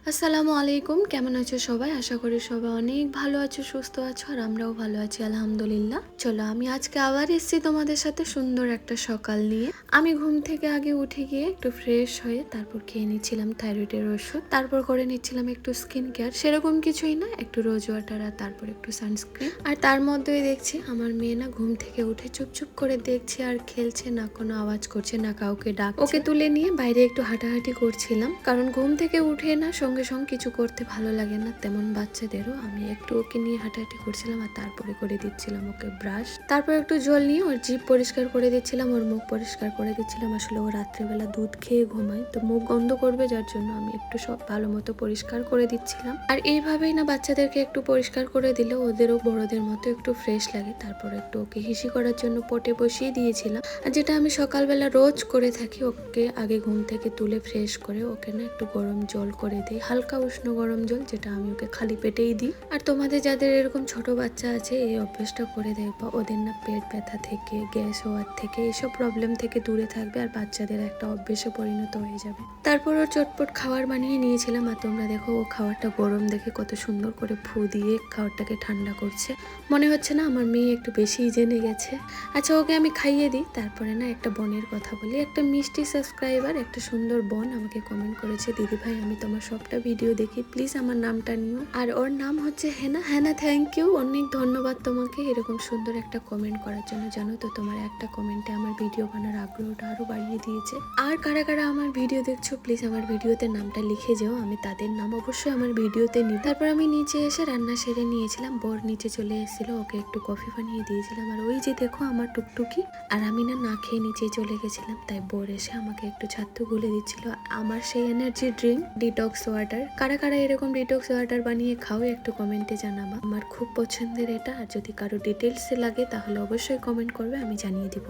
আসসালামু আলাইকুম, কেমন আছো সবাই? আশা করি সবাই অনেক ভালো আছো, সুস্থ আছো, আর আমরাও ভালো আছি আলহামদুলিল্লাহ। চলো, আমি আজকে আবার এসেছি তোমাদের সাথে সুন্দর একটা সকাল নিয়ে। আমি ঘুম থেকে আগে উঠে গিয়ে একটু ফ্রেশ হয়ে তারপর খেয়ে নিচ্ছিলাম থাইরয়েডের ওষুধ, তারপর করে নিচ্ছিলাম একটু স্কিন কেয়ার, সেরকম কিছুই না, একটু রোজ ওয়াটার আর তারপর একটু সানস্ক্রিন। আর তার মধ্যেই দেখছি আমার মেয়ে না ঘুম থেকে উঠে চুপচুপ করে দেখছে আর খেলছে, না কোনো আওয়াজ করছে না কাউকে ডাক। ওকে তুলে নিয়ে বাইরে একটু হাঁটাহাঁটি করছিলাম, কারণ ঘুম থেকে উঠে না সঙ্গে সঙ্গে কিছু করতে ভালো লাগে না, তেমন বাচ্চাদেরও। আমি একটু ওকে নিয়ে হাঁটাহাঁটি করছিলাম আর তারপরে করে দিচ্ছিলাম ওকে ব্রাশ, তারপর একটু জল নিয়ে ওর জিভ পরিষ্কার করে দিচ্ছিলাম, ওর মুখ পরিষ্কার করে দিচ্ছিলাম। আসলে ও রাত্রেবেলা দুধ খেয়ে ঘুমায়, তো মুখ গন্ধ করবে, যার জন্য আমি একটু সব ভালো মতো পরিষ্কার করে দিচ্ছিলাম। আর এইভাবেই না বাচ্চাদেরকে একটু পরিষ্কার করে দিলে ওদেরও বড়দের মতো একটু ফ্রেশ লাগে। তারপর একটু ওকে হিসি করার জন্য পটে বসিয়ে দিয়েছিলাম, আর যেটা আমি সকালবেলা রোজ করে থাকি, ওকে আগে ঘুম থেকে তুলে ফ্রেশ করে ওকে না একটু গরম জল করে দিই, হালকা উষ্ণ গরম জল, যেটা আমি ওকে খালি পেটেই দিই। আর তোমাদের যাদের এরকম ছোট বাচ্চা আছে, এই অভ্যেসটা করে দেখবা, ওদের না পেট ব্যথা থেকে, গ্যাস হওয়ার থেকে, এইসব প্রবলেম থেকে দূরে থাকবে, আর বাচ্চাদের একটা অভ্যেসে পরিণত হয়ে যাবে। তারপর ওর চটপট খাবার বানিয়ে নিয়েছিলাম, আর তোমরা দেখো ও খাবারটা গরম দেখে কত সুন্দর করে ফু দিয়ে খাবারটাকে ঠান্ডা করছে। মনে হচ্ছে না আমার মেয়ে একটু বেশিই জেনে গেছে। আচ্ছা, ওকে আমি খাইয়ে দিই। তারপরে না একটা বোনের কথা বলি। একটা মিষ্টি সাবস্ক্রাইবার, একটা সুন্দর বোন আমাকে কমেন্ট করেছে, দিদি ভাই আমি তোমার সবটা ভিডিও দেখি, প্লিজ আমার নামটা নিও। আর ওর নাম হচ্ছে হেনা। হেনা, থ্যাংক ইউ, অনেক ধন্যবাদ তোমাকে এরকম সুন্দর একটা কমেন্ট করার জন্য। জানো তো, তোমার একটা কমেন্টে আমার ভিডিও বানার আগ্রহটা আরো বাড়িয়ে দিয়েছে। আর কারা কারা আমার ভিডিও দেখছো, প্লিজ আমার ভিডিওতে নামটা লিখে যাও, আমি তাদের নাম অবশ্যই আমার ভিডিওতে নিই। তারপর আমি নিচে এসে রান্না সেরে নিয়েছিলাম, বোর নিচে চলে এসেছিল, ওকে একটু কফি বানিয়ে দিয়েছিলাম। আর ওই যে দেখো আমার টুকটুকি, আর আমি না খেয়ে নিচে চলে গেছিলাম, তাই বোর এসে আমাকে একটু ছাতু গুলে দিচ্ছিল। আমার সেই এনার্জি ড্রিঙ্ক ডিটক্স ওয়াটার, কারা কারা এরকম ডিটক্স ওয়াটার বানিয়ে খাও একটু কমেন্টে জানাবা, আমার খুব পছন্দের এটা। আর যদি কারো ডিটেলসে লাগে তাহলে অবশ্যই কমেন্ট করবে, আমি জানিয়ে দিব।